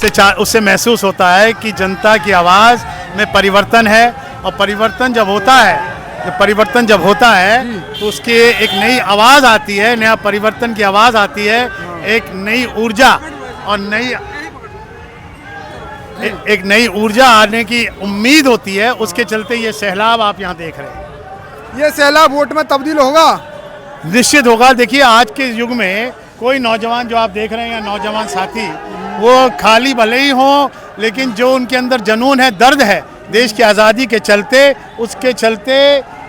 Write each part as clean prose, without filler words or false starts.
उससे महसूस होता है कि जनता की आवाज़ में परिवर्तन है। और परिवर्तन जब होता है तो उसकी एक नई आवाज़ आती है, नया परिवर्तन की आवाज़ आती है, एक नई ऊर्जा और एक नई ऊर्जा आने की उम्मीद होती है। उसके चलते ये सैलाब आप यहाँ देख रहे हैं। ये सैलाब वोट में तब्दील होगा? निश्चित होगा। देखिए आज के युग में कोई नौजवान जो आप देख रहे हैं या नौजवान साथी, वो खाली भले ही हों, लेकिन जो उनके अंदर जुनून है, दर्द है देश की आज़ादी के चलते, उसके चलते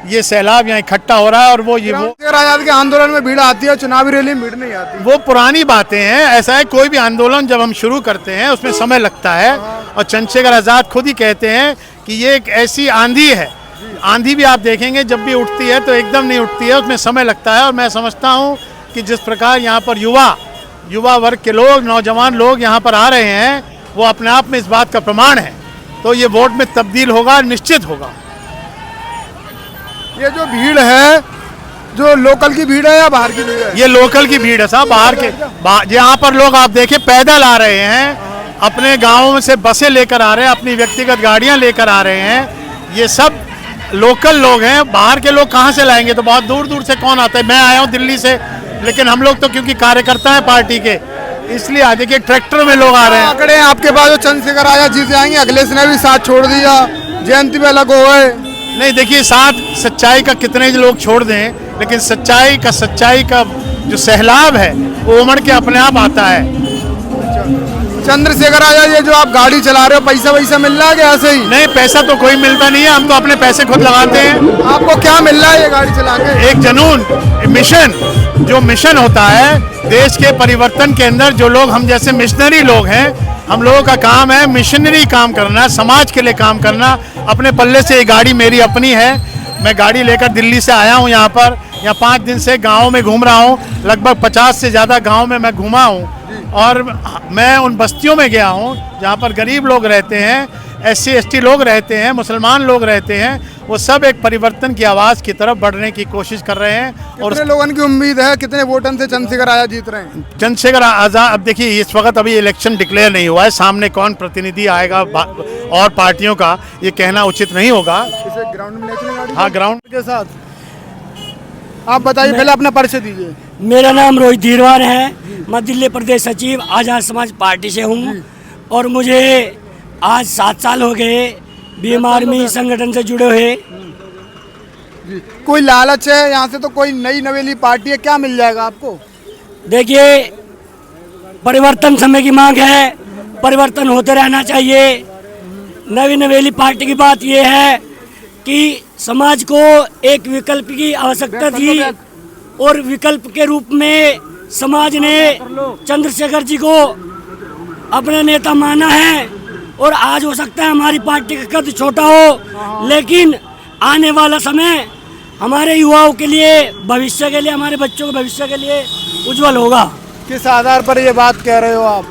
ये सैलाब यहाँ इकट्ठा हो रहा है। और वो आजाद के आंदोलन में भीड़ आती है, चुनावी रैली में भीड़ नहीं आती। वो पुरानी बातें हैं। ऐसा है, कोई भी आंदोलन जब हम शुरू करते हैं उसमें समय लगता है। और चंद्रशेखर आज़ाद खुद ही कहते हैं कि ये एक ऐसी आंधी है, आंधी भी आप देखेंगे जब भी उठती है तो एकदम नहीं उठती है, उसमें समय लगता है। और मैं समझता हूँ कि जिस प्रकार यहाँ पर युवा वर्ग के लोग, नौजवान लोग यहाँ पर आ रहे हैं, वो अपने आप में इस बात का प्रमाण है। तो ये वोट में तब्दील होगा, निश्चित होगा। ये जो भीड़ है, जो लोकल की भीड़ है या बाहर की भीड़ है? ये लोकल की भीड़ है साहब। यहाँ पर लोग आप देखें पैदल आ रहे हैं, अपने गाँव से बसें लेकर आ रहे हैं, अपनी व्यक्तिगत गाड़ियाँ लेकर आ रहे हैं। ये सब लोकल लोग हैं। बाहर के लोग कहाँ से लाएंगे? तो बहुत दूर दूर से कौन आता है। मैं आया हूँ दिल्ली से, लेकिन हम लोग तो क्योंकि कार्यकर्ता हैं पार्टी के, इसलिए आज देखिए ट्रैक्टर में लोग आ रहे हैं। आंकड़े आपके पास जो चंद्रशेखर आजाद जीत जाएंगे, अखिलेश ने भी साथ छोड़ दिया, जयंती में अलग हो गए। नहीं, देखिए साथ सच्चाई का कितने लोग छोड़ दें, लेकिन सच्चाई का जो सैलाब है वो उमड़ के अपने आप आता है। चंद्रशेखर आजाद, ये जो आप गाड़ी चला रहे हो, पैसा मिल रहा है क्या? ऐसे ही नहीं, पैसा तो कोई मिलता नहीं है, हम तो अपने पैसे खुद लगाते हैं। आपको क्या मिल रहा है ये गाड़ी चला के? एक जुनून, मिशन होता है देश के परिवर्तन के अंदर। जो लोग हम जैसे मिशनरी लोग हैं, हम लोगों का काम है मिशनरी काम करना, समाज के लिए काम करना। अपने पल्ले से ये गाड़ी मेरी अपनी है। मैं गाड़ी लेकर दिल्ली से आया हूँ यहाँ पर। यहाँ 5 दिन से गाँव में घूम रहा हूँ, लगभग 50 से ज़्यादा गाँव में मैं घूमा हूँ। और मैं उन बस्तियों में गया हूँ जहाँ पर गरीब लोग रहते हैं, SC ST लोग रहते हैं, मुसलमान लोग रहते हैं। वो सब एक परिवर्तन की आवाज़ की तरफ बढ़ने की कोशिश कर रहे हैं। और कितने लोगों की उम्मीद है, कितने वोटन से चंद्रशेखर आजाद जीत रहे हैं? चंद्रशेखर आज़ाद, अब देखिए इस वक्त अभी इलेक्शन डिक्लेयर नहीं हुआ है, सामने कौन प्रतिनिधि आएगा और पार्टियों का ये कहना उचित नहीं होगा। इसे ग्राउंड में ले चलें गाड़ी? हाँ, ग्राउंड के साथ। आप बताइए, पहले अपना परिचय दीजिए। मेरा नाम रोहित धीरवान है। मैं दिल्ली प्रदेश सचिव आज़ाद समाज पार्टी से हूँ। और मुझे आज 7 साल हो गए भीम आर्मी संगठन से जुड़े हुए। कोई लालच है यहाँ से? तो कोई नई नवेली पार्टी है, क्या मिल जाएगा आपको? देखिए, परिवर्तन समय की मांग है, परिवर्तन होते रहना चाहिए। नवी नवेली पार्टी की बात यह है कि समाज को एक विकल्प की आवश्यकता थी, और विकल्प के रूप में समाज ने चंद्रशेखर जी को अपना नेता माना है। और आज हो सकता है हमारी पार्टी का कद छोटा हो, लेकिन आने वाला समय हमारे युवाओं के लिए, भविष्य के लिए, हमारे बच्चों के भविष्य के लिए उज्जवल होगा। किस आधार पर ये बात कह रहे हो आप?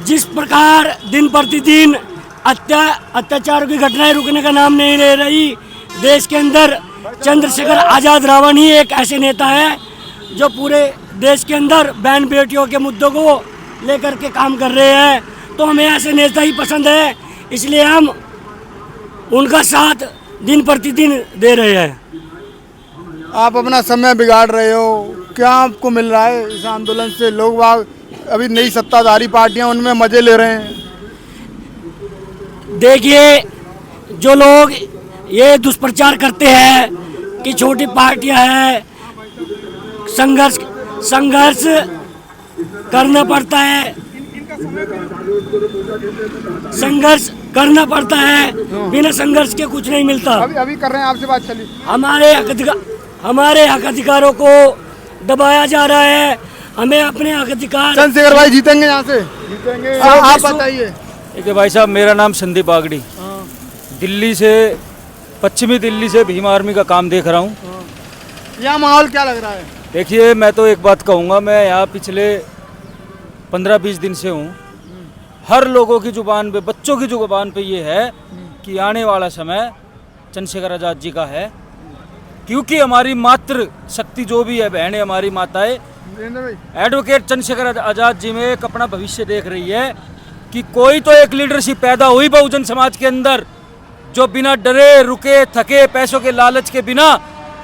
जिस प्रकार दिन प्रतिदिन अत्याचारों की घटनाएं रुकने का नाम नहीं ले रही देश के अंदर, चंद्रशेखर आजाद रावण ही एक ऐसे नेता है जो पूरे देश के अंदर बहन बेटियों के मुद्दों को लेकर के काम कर रहे हैं। तो हमें ऐसे नेता ही पसंद है, इसलिए हम उनका साथ दिन प्रतिदिन दे रहे हैं। आप अपना समय बिगाड़ रहे हो, क्या आपको मिल रहा है इस आंदोलन से? लोग अभी नई सत्ताधारी पार्टियां, उनमें मजे ले रहे हैं। देखिए, जो लोग ये दुष्प्रचार करते हैं कि छोटी पार्टियां हैं, संघर्ष करना पड़ता है, संघर्ष करना पड़ता है, बिना संघर्ष के कुछ नहीं मिलता। अभी कर रहे हैं, आपसे बात चली। हमारे हक अधिकारों को दबाया जा रहा है। हमें अपने हक अधिकार। चंद्रशेखर भाई जीतेंगे यहाँ से? जीतेंगे। आप बताइए। देखिए भाई साहब, मेरा नाम संदीप बागड़ी, दिल्ली से, पश्चिमी दिल्ली से भीम आर्मी का काम देख रहा हूँ। यहाँ माहौल क्या लग रहा है? देखिए, मैं तो एक बात कहूँगा, मैं यहाँ पिछले 15-20 दिन से हूँ। हर लोगों की जुबान पे, बच्चों की जुबान पे ये है कि आने वाला समय चंद्रशेखर आजाद जी का है, क्योंकि हमारी मातृ शक्ति जो भी है, बहनें, हमारी माताएं, वीरेंद्र भाई, एडवोकेट चंद्रशेखर आजाद जी में एक अपना भविष्य देख रही है कि कोई तो एक लीडरशिप पैदा हुई बहुजन समाज के अंदर, जो बिना डरे रुके थके पैसों के लालच के बिना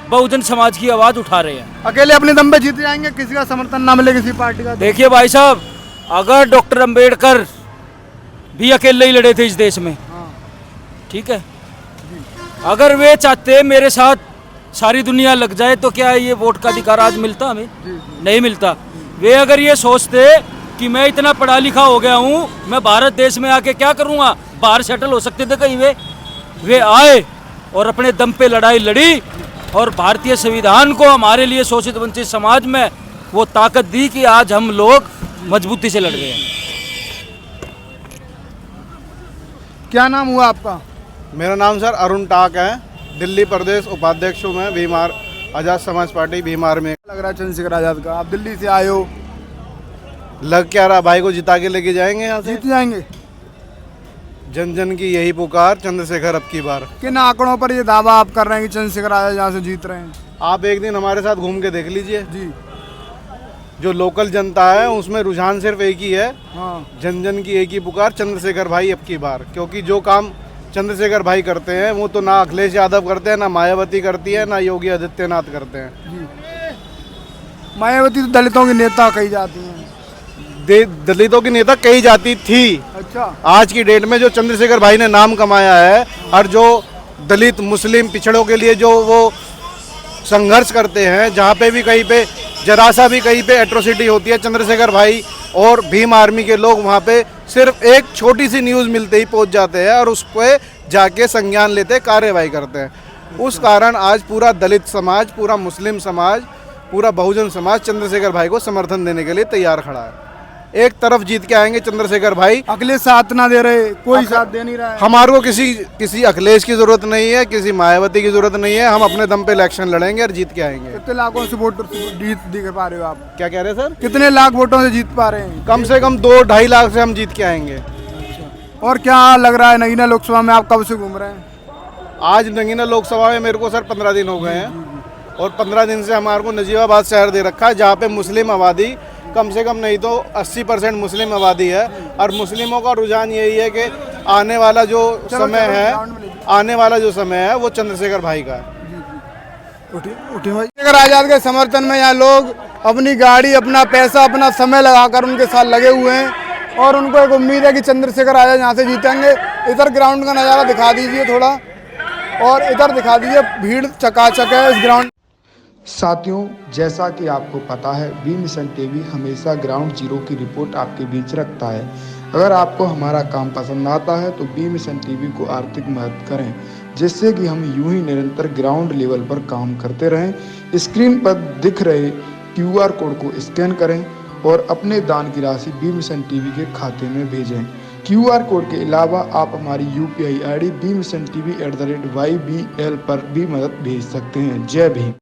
बहुजन समाज की आवाज उठा रहे हैं। अकेले अपने दम पे जीत जाएंगे, किसी का समर्थन ना मिले किसी पार्टी का? देखिए भाई साहब, अगर डॉक्टर अंबेडकर भी अकेले ही लड़े थे इस देश में, ठीक है, अगर वे चाहते मेरे साथ सारी दुनिया लग जाए तो क्या ये वोट का अधिकार आज मिलता हमें? नहीं मिलता। वे अगर ये सोचते कि मैं इतना पढ़ा लिखा हो गया हूँ, मैं भारत देश में आके क्या करूँगा, बाहर सेटल हो सकते थे कहीं। वे आए और अपने दम पे लड़ाई लड़ी और भारतीय संविधान को हमारे लिए शोषित वंचित समाज में वो ताकत दी कि आज हम लोग मजबूती से लड़ रहे हैं। क्या नाम हुआ आपका? मेरा नाम सर अरुण टाक है, दिल्ली प्रदेश उपाध्यक्ष हूँ मैं भीमार आज़ाद समाज पार्टी भीमार में। लग रहा है चंद्रशेखर आजाद का, आप दिल्ली से आए हो, लग क्या रहा, भाई को जिता के लेके जाएंगे यहाँ से। जीत जाएंगे? जन जन की यही पुकार, चंद्रशेखर अब की बार। किन आंकड़ों पर ये दावा आप कर रहे हैं कि चंद्रशेखर आजाद यहाँ से जीत रहे हैं? आप एक दिन हमारे साथ घूम के देख लीजिए, जी जो लोकल जनता है उसमें रुझान सिर्फ एक ही है, हाँ, जन जन की एक ही पुकार, चंद्रशेखर भाई अब की बार। क्योंकि जो काम चंद्रशेखर भाई करते हैं वो तो ना अखिलेश यादव करते हैं, ना मायावती करती है, ना योगी आदित्यनाथ करते हैं। मायावती तो दलितों की नेता कही जाती हैं। दलितों की नेता कही जाती थी। अच्छा, आज की डेट में जो चंद्रशेखर भाई ने नाम कमाया है और जो दलित मुस्लिम पिछड़ों के लिए जो वो संघर्ष करते हैं, जहाँ पे भी कहीं पे जरा सा भी कहीं पे एट्रोसिटी होती है, चंद्रशेखर भाई और भीम आर्मी के लोग वहाँ पे सिर्फ एक छोटी सी न्यूज़ मिलते ही पहुँच जाते हैं और उस पर जाके संज्ञान लेते, कार्रवाई करते हैं। उस कारण आज पूरा दलित समाज, पूरा मुस्लिम समाज, पूरा बहुजन समाज चंद्रशेखर भाई को समर्थन देने के लिए तैयार खड़ा है। एक तरफ जीत के आएंगे चंद्रशेखर भाई। अखिलेश साथ ना दे रहे, कोई साथ दे नहीं रहा है। हमारे को किसी अखिलेश की जरूरत नहीं है, किसी मायावती की जरूरत नहीं है। हम अपने दम पे इलेक्शन लड़ेंगे और जीत के आएंगे। कितने लाखों से वोट जीत दिख पा रहे हो आप? क्या कह रहे हैं सर? कितने लाख वोटों से जीत पा रहे हैं? कम से कम 2-2.5 लाख से हम जीत के आएंगे। और क्या लग रहा है नगीना लोकसभा में आप कब से घूम रहे हैं? आज नगीना लोकसभा में मेरे को सर 15 दिन हो गए हैं और 15 दिन से हमारे को नजीबाबाद शहर दे रखा है, जहाँ पे मुस्लिम आबादी कम से कम नहीं तो 80% मुस्लिम आबादी है। और मुस्लिमों का रुझान यही है कि आने वाला जो समय है वो चंद्रशेखर भाई का है। चंद्रशेखर आजाद के समर्थन में यहाँ लोग अपनी गाड़ी, अपना पैसा, अपना समय लगाकर उनके साथ लगे हुए हैं और उनको एक उम्मीद है कि चंद्रशेखर आजाद यहाँ से जीतेंगे। इधर ग्राउंड का नज़ारा दिखा दीजिए थोड़ा, और इधर दिखा दीजिए, भीड़ चकाचक है इस ग्राउंड। साथियों, जैसा कि आपको पता है, बी मिशन टीवी हमेशा ग्राउंड जीरो की रिपोर्ट आपके बीच रखता है। अगर आपको हमारा काम पसंद आता है तो बी मिशन टीवी को आर्थिक मदद करें, जिससे कि हम यूं ही निरंतर ग्राउंड लेवल पर काम करते रहें। स्क्रीन पर दिख रहे QR कोड को स्कैन करें और अपने दान की राशि बी मिशन टीवी के खाते में भेजें। QR कोड के अलावा आप हमारी UPI ID bmissiontv@ybl पर भी मदद भेज सकते हैं। जय भीम।